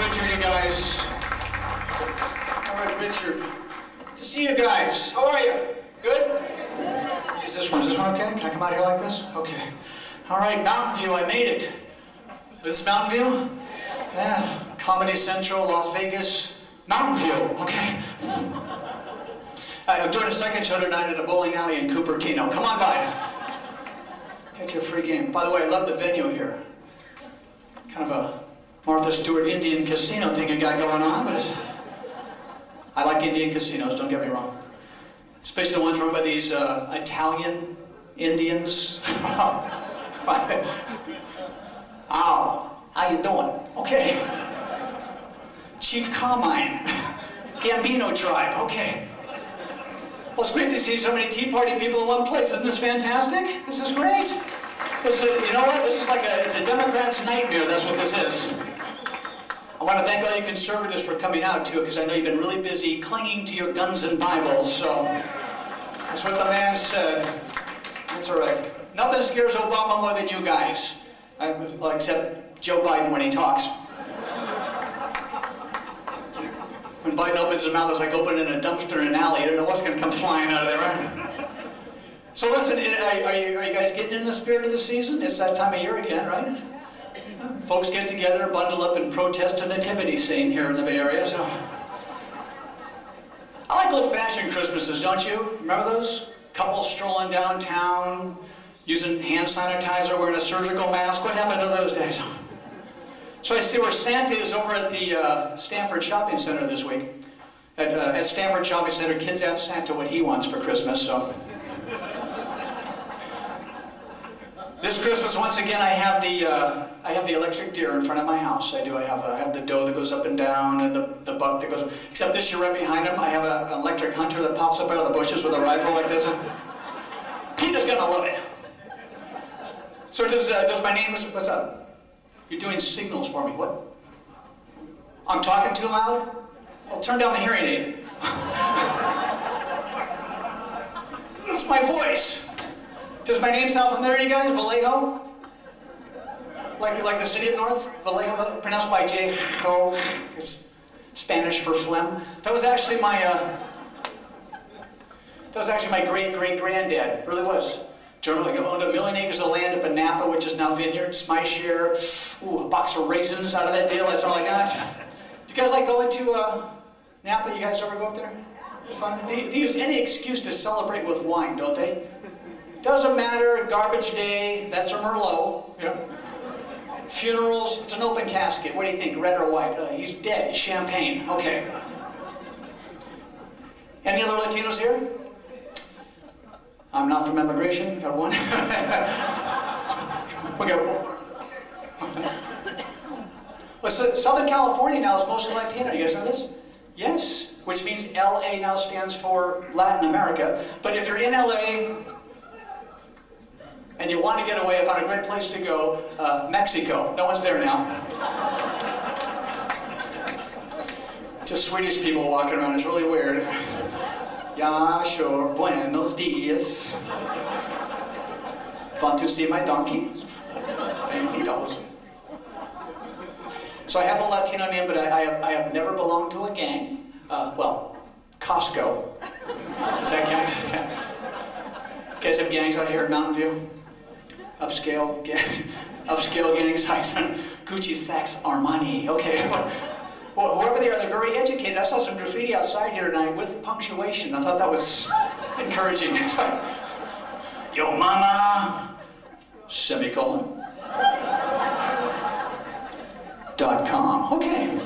Richard, you guys. All right, Richard. To see you guys. How are you? Good? Is this one okay? Can I come out here like this? Okay. All right, Mountain View, I made it. This is Mountain View? Yeah. Comedy Central, Las Vegas. Mountain View, okay. I'm doing a second show tonight at a bowling alley in Cupertino. Come on by. Get you a free game. By the way, I love the venue here. Kind of a Martha Stewart Indian casino thing you got going on, but I like Indian casinos, don't get me wrong. Especially the ones run by these Italian Indians. Ow, how you doing? Okay. Chief Carmine, Gambino tribe, okay. Well, it's great to see so many Tea Party people in one place. Isn't this fantastic? This is great. You know what? This is like it's a Democrat's nightmare. That's what this is. I want to thank all you conservatives for coming out, too, because I know you've been really busy clinging to your guns and Bibles, so that's what the man said. That's all right. Nothing scares Obama more than you guys, well, except Joe Biden when he talks. When Biden opens his mouth, it's like opening a dumpster in an alley. You don't know what's going to come flying out of there, right? So listen, are you guys getting in the spirit of the season? It's that time of year again, right? Folks get together, bundle up, and protest a nativity scene here in the Bay Area. So I like old-fashioned Christmases, don't you? Remember those? Couples strolling downtown, using hand sanitizer, wearing a surgical mask. What happened to those days? So I see where Santa is over at the Stanford Shopping Center this week. At Stanford Shopping Center, kids ask Santa what he wants for Christmas. So this Christmas, once again, I have the electric deer in front of my house. I do. I have the doe that goes up and down, and the buck that goes. Except this year, right behind him, I have an electric hunter that pops up out of the bushes with a rifle like this. Peter's gonna love it. So does my name? What's up? You're doing signals for me. What? I'm talking too loud? Well, turn down the hearing aid. That's my voice. Does my name sound familiar to you guys? Vallejo? Like the city of North? Vallejo, pronounced by J. It's Spanish for phlegm. That was actually my great-great-granddad. It really was. Generally, owned 1 million acres of land up in Napa, which is now Vineyards. My share, a box of raisins out of that deal. That's all I got. Do you guys like going to Napa? You guys ever go up there? It's fun. They use any excuse to celebrate with wine, don't they? Doesn't matter. Garbage day. That's a Merlot. Yeah. Funerals. It's an open casket. What do you think? Red or white? He's dead. Champagne. Okay. Any other Latinos here? I'm not from immigration. Got one. We got one. Well, so Southern California now is mostly Latino. You guys know this? Yes. Which means LA now stands for Latin America. But if you're in LA and you want to get away, I found a great place to go. Mexico. No one's there now. Just Swedish people walking around. It's really weird. Yeah, sure. Buenos dias. Want to see my donkey? $80. So I have a Latino name, but I have never belonged to a gang. Well, Costco. Does that count? You guys have gangs out here in Mountain View? Upscale gang size. Gucci, Saks, Armani. Okay. Well, whoever they are, they're very educated. I saw some graffiti outside here tonight with punctuation. I thought that was encouraging. Yo mama, semicolon. .com. Okay. You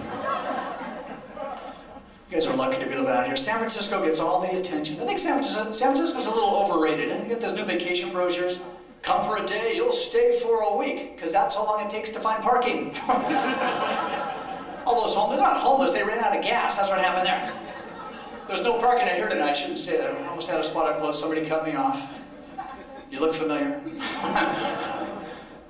guys are lucky to be living out here. San Francisco gets all the attention. I think San Francisco's a little overrated. You get those new vacation brochures. Come for a day, you'll stay for a week, because that's how long it takes to find parking. All those homeless, they're not homeless, they ran out of gas. That's what happened there. There's no parking in here tonight. I shouldn't say that. I almost had a spot up close. Somebody cut me off. You look familiar.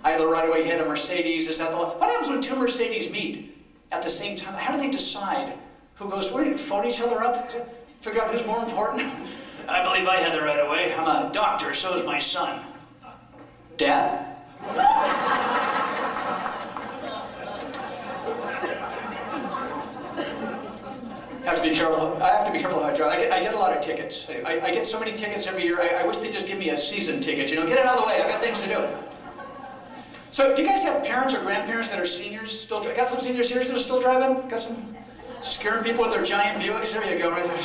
I had the right-of-way hit a Mercedes. Is that the what happens when two Mercedes meet at the same time? How do they decide who goes where? Do you phone each other up? Figure out who's more important? I believe I had the right-of-way. I'm a doctor, so is my son. Dad? have to be careful. I have to be careful how I drive. I get a lot of tickets. I get so many tickets every year. I wish they'd just give me a season ticket. You know, get it out of the way. I've got things to do. So, do you guys have parents or grandparents that are seniors still driving? Got some seniors here that are still driving? Got some scaring people with their giant Buicks? There you go, right there.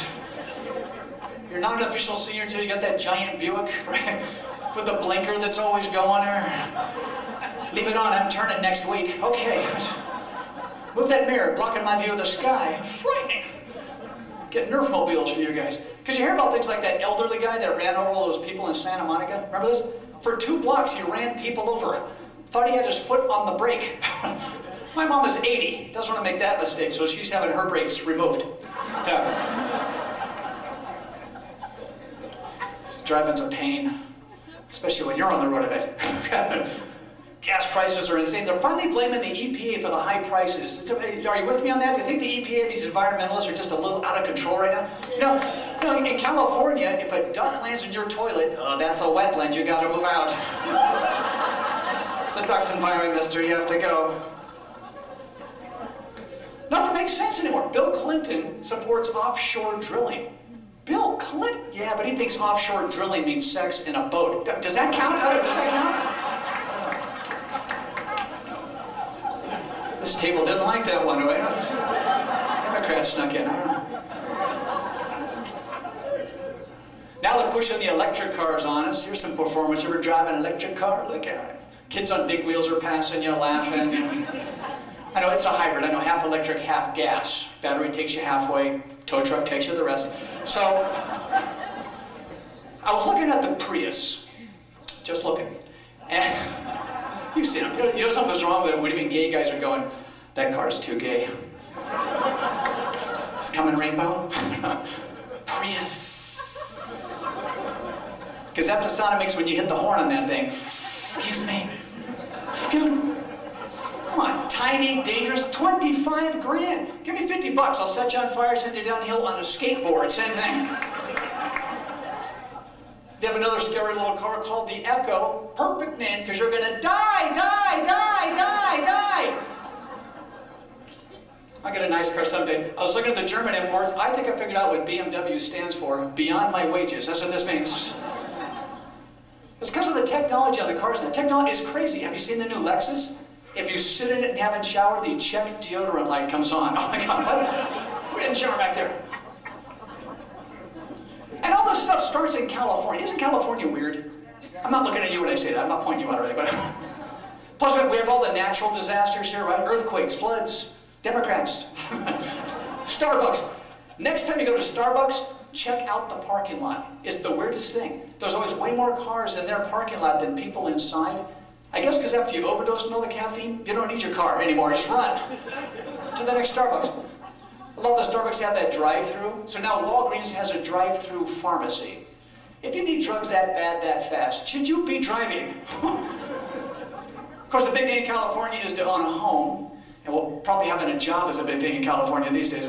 You're not an official senior until you got that giant Buick, right? With the blinker that's always going there. Leave it on, I'm turning next week. Okay. Move that mirror, blocking my view of the sky. Frightening. Get Nerf mobiles for you guys. Because you hear about things like that elderly guy that ran over all those people in Santa Monica. Remember this? For 2 blocks, he ran people over. Thought he had his foot on the brake. My mom is 80. Doesn't want to make that mistake, so she's having her brakes removed. Yeah. Driving's a pain, especially when you're on the road of it. Gas prices are insane. They're finally blaming the EPA for the high prices. Are you with me on that? Do you think the EPA, these environmentalists, are just a little out of control right now? No, in California, if a duck lands in your toilet, that's a wetland, you gotta move out. It's a duck's environment, mister, you have to go. Nothing makes sense anymore. Bill Clinton supports offshore drilling. Bill Clinton? Yeah, but he thinks offshore drilling means sex in a boat. Does that count? Does that count? This table didn't like that one, right? Democrats snuck in, I don't know. Now they're pushing the electric cars on us. Here's some performance. You ever drive an electric car? Look at it. Kids on big wheels are passing you, laughing. I know it's a hybrid. I know half electric, half gas. Battery takes you halfway. Tow truck takes you the rest. So, I was looking at the Prius. Just looking. And you've seen them. You know something's wrong with it when even gay guys are going, that car's too gay. It's coming rainbow. Prius. Because that's the sound it makes when you hit the horn on that thing. Excuse me. Come on, tiny, dangerous, 25 grand. Give me 50 bucks, I'll set you on fire, send you downhill on a skateboard, same thing. They have another scary little car called the Echo. Perfect name, because you're gonna die. I'll get a nice car someday. I was looking at the German imports. I think I figured out what BMW stands for. Beyond my wages. That's what this means. It's because of the technology on the cars now. Technology is crazy. Have you seen the new Lexus? If you sit in it and haven't showered, the check deodorant light comes on. Oh my God, what? Who didn't shower back there? And all this stuff starts in California. Isn't California weird? I'm not looking at you when I say that. I'm not pointing you out already, but... Plus, we have all the natural disasters here, right? Earthquakes, floods, Democrats, Starbucks. Next time you go to Starbucks, check out the parking lot. It's the weirdest thing. There's always way more cars in their parking lot than people inside. I guess because after you overdose on all the caffeine, you don't need your car anymore. Just run to the next Starbucks. I love that Starbucks have that drive-through. So now Walgreens has a drive-through pharmacy. If you need drugs that bad, that fast, should you be driving? Of course, the big thing in California is to own a home. And well, probably having a job is a big thing in California these days.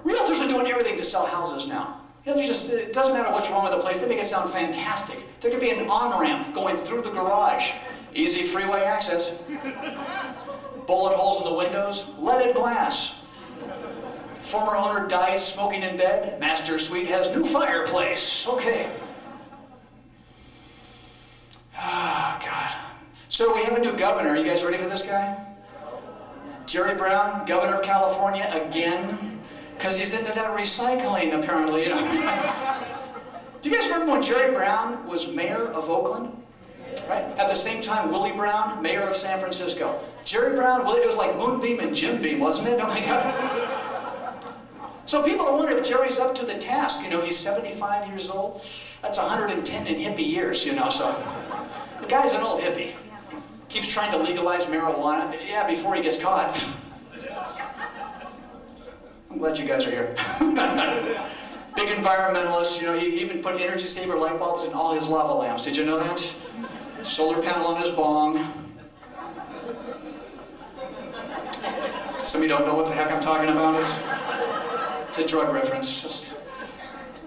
Realtors are doing everything to sell houses now. You know, it doesn't matter what's wrong with the place, they make it sound fantastic. There could be an on-ramp going through the garage. Easy freeway access. Bullet holes in the windows, leaded glass. Former owner dies smoking in bed. Master suite has new fireplace. Okay. Ah, God. So we have a new governor. Are you guys ready for this guy? Jerry Brown, governor of California again. Because he's into that recycling, apparently, you know. Do you guys remember when Jerry Brown was mayor of Oakland? Right? At the same time, Willie Brown, mayor of San Francisco. Jerry Brown, well, it was like Moonbeam and Jim Beam, wasn't it? Oh my God. So people wonder if Jerry's up to the task. You know, he's 75 years old. That's 110 in hippie years, you know, so. The guy's an old hippie. Keeps trying to legalize marijuana. Yeah, before he gets caught. I'm glad you guys are here. Big environmentalist, you know, he even put energy saver light bulbs in all his lava lamps. Did you know that? Solar panel on his bong. Some of you don't know what the heck I'm talking about. It's a drug reference. Just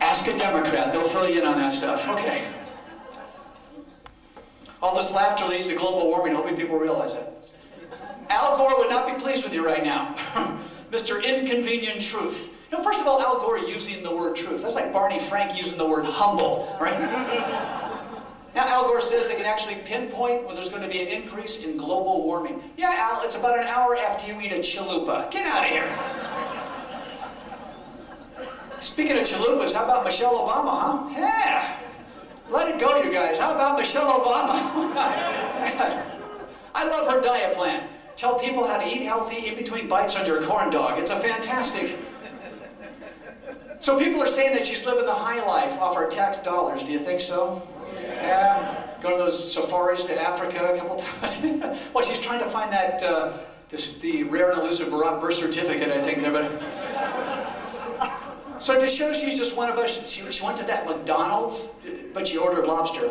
ask a Democrat, they'll fill you in on that stuff. Okay. All this laughter leads to global warming. Hoping people realize that. Al Gore would not be pleased with you right now. Mr. Inconvenient Truth. You know, first of all, Al Gore using the word truth. That's like Barney Frank using the word humble, right? Now, Al Gore says they can actually pinpoint when there's going to be an increase in global warming. Yeah, Al, it's about an hour after you eat a chalupa. Get out of here. Speaking of chalupas, how about Michelle Obama, huh? Yeah. Let it go, you guys. How about Michelle Obama? I love her diet plan. Tell people how to eat healthy in between bites on your corn dog. It's a fantastic... So people are saying that she's living the high life off our tax dollars. Do you think so? Yeah. Go to those safaris to Africa a couple times. Well, she's trying to find that, the rare and elusive birth certificate, I think. So to show she's just one of us, she went to that McDonald's, but she ordered lobster.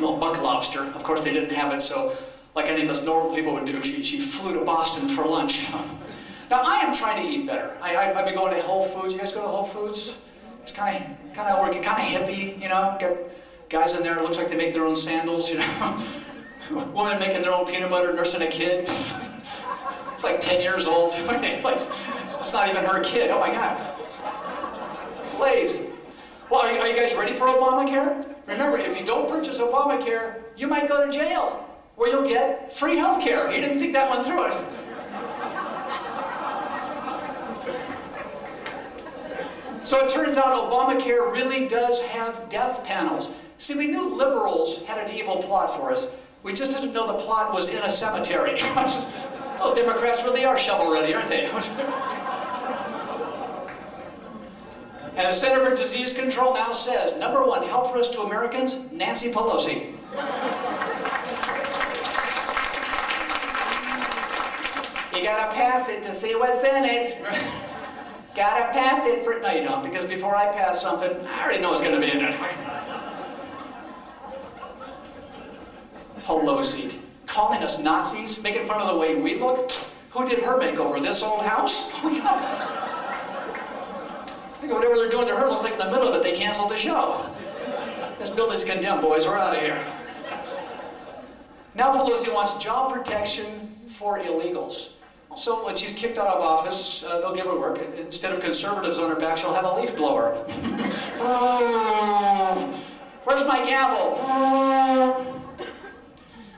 Well, buck lobster. Of course, they didn't have it, so like any of us normal people would do, she flew to Boston for lunch. Now, I am trying to eat better. I've been going to Whole Foods. You guys go to Whole Foods? It's kind of hippie, you know? Got guys in there, it looks like they make their own sandals, you know? Women making their own peanut butter, nursing a kid. It's like 10 years old. It's not even her kid. Oh my God. Please. Well, are you guys ready for Obamacare? Remember, if you don't purchase Obamacare, you might go to jail, where you'll get free health care. He didn't think that one through. So it turns out Obamacare really does have death panels. See, we knew liberals had an evil plot for us. We just didn't know the plot was in a cemetery. Those Democrats really are shovel-ready, aren't they? And the Center for Disease Control now says, #1 health risk to Americans, Nancy Pelosi. You gotta pass it to see what's in it. Gotta pass it for... No, you don't, because before I pass something, I already know what's gonna be in it. Pelosi. Calling us Nazis, making fun of the way we look. Who did her makeover? This old house? Oh my God. I think whatever they're doing to her looks like in the middle of it they canceled the show. This building's condemned, boys. We're out of here. Now Pelosi wants job protection for illegals. So when she's kicked out of office, they'll give her work. Instead of conservatives on her back, she'll have a leaf blower. Where's my gavel?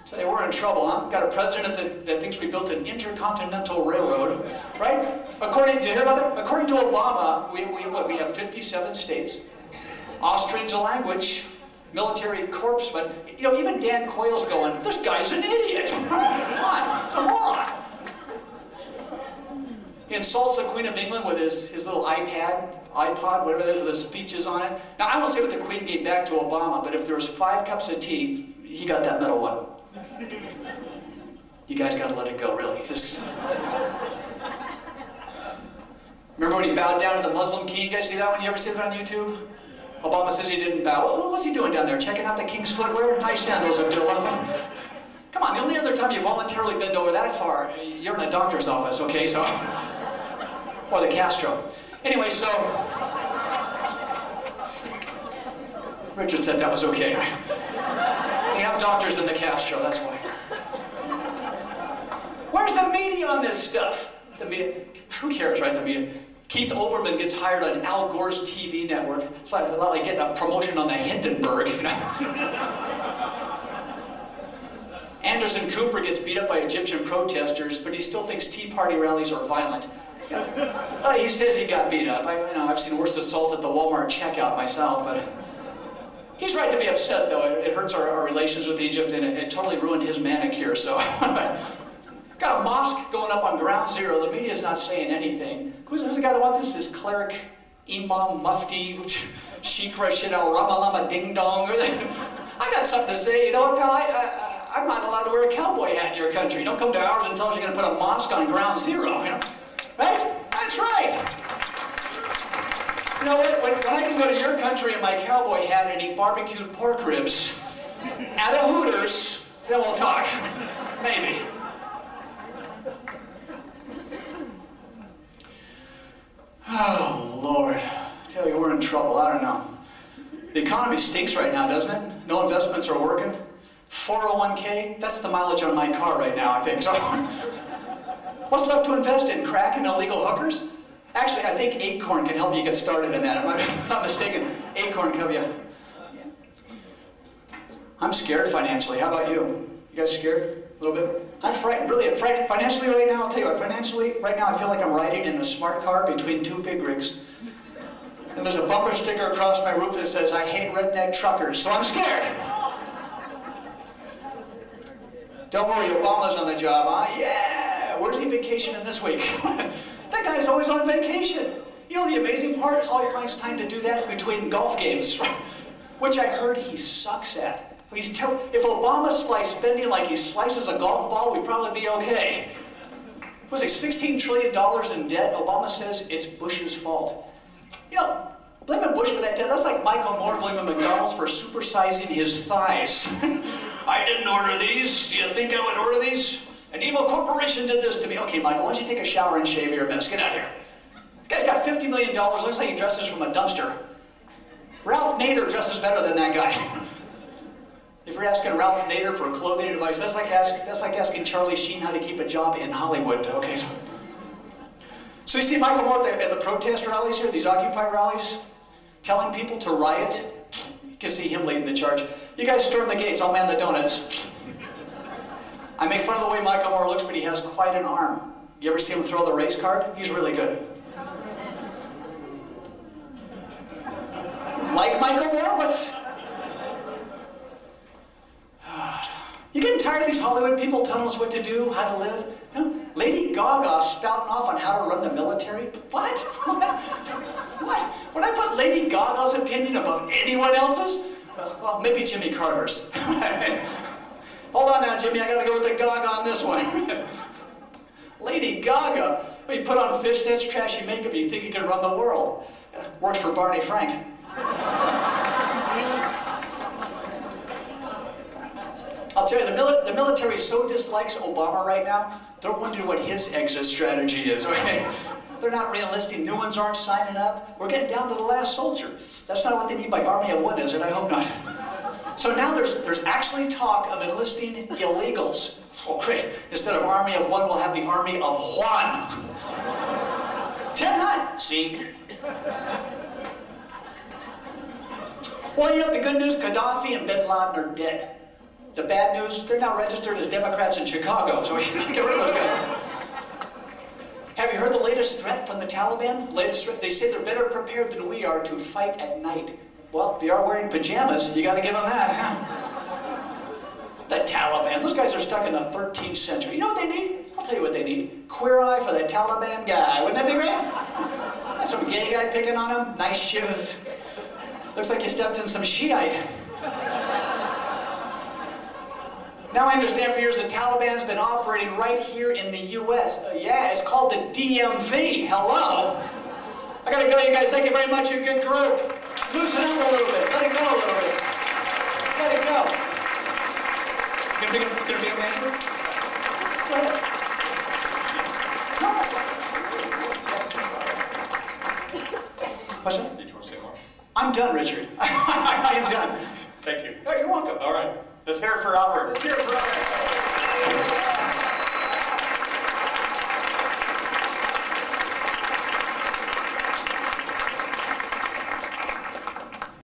So we're in trouble, huh? Got a president that thinks we built an intercontinental railroad, right? Did you hear about that? According to Obama, we have 57 states. Austrian's a language. Military corpsmen. You know, even Dan Quayle's going, this guy's an idiot. Come on. He insults the Queen of England with his little iPod, whatever it is, with his speeches on it. Now, I won't say what the Queen gave back to Obama, but if there was 5 cups of tea, he got that middle one. You guys gotta let it go, really. Remember when he bowed down to the Muslim king? You guys see that one? You ever see that on YouTube? Obama says he didn't bow. What was he doing down there? Checking out the king's footwear? Nice sandals, Abdullah. Come on, the only other time you voluntarily bend over that far, you're in a doctor's office, okay? So, or the Castro. Anyway, so Richard said that was okay. They have doctors in the Castro, that's why. Where's the media on this stuff? The media, who cares, right? The media. Keith Olbermann gets hired on Al Gore's TV network. It's like a lot like getting a promotion on the Hindenburg, you know? Anderson Cooper gets beat up by Egyptian protesters, but he still thinks Tea Party rallies are violent. He says he got beat up. I've seen worse assaults at the Walmart checkout myself, but he's right to be upset, though. It hurts our relations with Egypt, and it totally ruined his manicure, so... Got a mosque going up on ground zero. The media's not saying anything. Who's the guy that wants this? This cleric, imam, mufti, sheikh Rashid al-Ramalama ding-dong. I got something to say. You know what, pal? I'm not allowed to wear a cowboy hat in your country. Don't come to ours and tell us you're going to put a mosque on ground zero. You know? Right? That's right. You know what? When I can go to your country in my cowboy hat and eat barbecued pork ribs at a Hooters, then we'll talk. Maybe. Oh, Lord. I tell you, we're in trouble. I don't know. The economy stinks right now, doesn't it? No investments are working. 401k, that's the mileage on my car right now, I think. So What's left to invest in? Crack and illegal hookers? Actually, I think Acorn can help you get started in that. If I'm not mistaken, Acorn can help you. I'm scared financially. How about you? You guys scared a little bit? I'm frightened, really. I'm frightened financially right now. I'll tell you what, financially right now I feel like I'm riding in a smart car between two big rigs. And there's a bumper sticker across my roof that says, I hate redneck truckers, so I'm scared. Don't worry, Obama's on the job, huh? Yeah! Where's he vacationing this week? That guy's always on vacation. You know the amazing part? All he finds time to do that between golf games, which I heard he sucks at. If Obama sliced spending like he slices a golf ball, we'd probably be okay. Was it $16 trillion in debt? Obama says it's Bush's fault. You know, blaming Bush for that debt, that's like Michael Moore blaming McDonald's for supersizing his thighs. I didn't order these. Do you think I would order these? An evil corporation did this to me. Okay, Michael, why don't you take a shower and shave your mess? Get out of here. This guy's got $50 million. Looks like he dresses from a dumpster. Ralph Nader dresses better than that guy. If you're asking Ralph Nader for a clothing advice, that's like asking Charlie Sheen how to keep a job in Hollywood. Okay. So you see Michael Moore at the protest rallies here, these Occupy rallies, telling people to riot. You can see him leading the charge. You guys storm the gates, I'll man the donuts. I make fun of the way Michael Moore looks, but he has quite an arm. You ever see him throw the race card? He's really good. Like Michael Moore? What's... You getting tired of these Hollywood people telling us what to do, how to live? You know, Lady Gaga spouting off on how to run the military? What? What? Would I put Lady Gaga's opinion above anyone else's? Well, maybe Jimmy Carter's. Hold on now, Jimmy, I gotta go with the Gaga on this one. Lady Gaga, you put on fishnets, trashy makeup, you think you can run the world. Works for Barney Frank. I'll tell you, the military so dislikes Obama right now, they're wondering what his exit strategy is, okay? They're not re-enlisting, new ones aren't signing up. We're getting down to the last soldier. That's not what they mean by army of one, is it? I hope not. So now there's actually talk of enlisting illegals. Oh, great. Instead of army of one, we'll have the army of Juan. 10-9. See? Well, you know the good news? Gaddafi and bin Laden are dead. The bad news, they're now registered as Democrats in Chicago, so we can get rid of those guys. Have you heard the latest threat from the Taliban? Latest threat, they say they're better prepared than we are to fight at night. Well, they are wearing pajamas, you gotta give them that, huh? The Taliban, those guys are stuck in the 13th century. You know what they need? I'll tell you what they need. Queer eye for the Taliban guy. Wouldn't that be great? That's some gay guy picking on him. Nice shoes. Looks like you stepped in some Shiite. Now I understand for years the Taliban's been operating right here in the U.S. Yeah, it's called the DMV. Hello. I gotta go, you guys. Thank you very much. You're a good group. Loosen up a little bit. Let it go a little bit. Let it go. Gonna be a manager? Go ahead. What's that? Did you want to say more? I'm done, Richard. I am done. Thank you. Oh, you're welcome. All right. Let's hear it for Albert. Let's hear it for Albert.